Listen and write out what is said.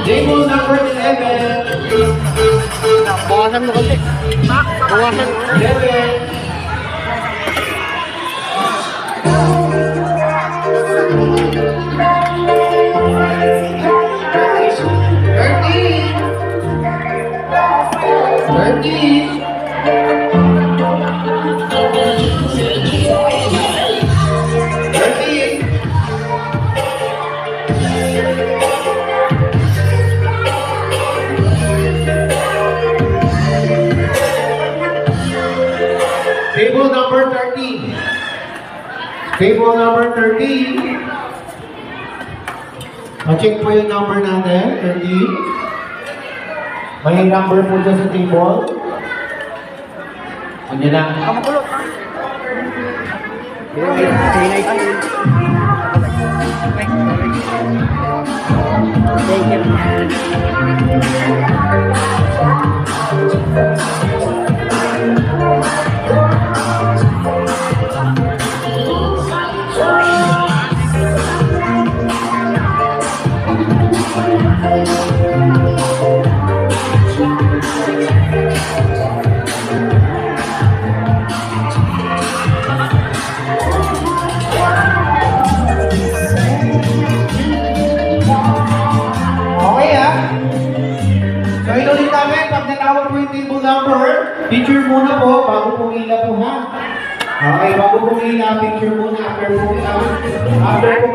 Table number 11. Bawasan mo kasi. Bawasan mo. 11. Table number 13. Table number 13. Ma-check po yung number natin, 13. May number po dyan sa table. Ano lang? Kamakulot. Thank So, inulit namin, pag natawag po yung table number, picture muna po, bago pong ila po ha. Okay, bago pong ila, picture muna, after po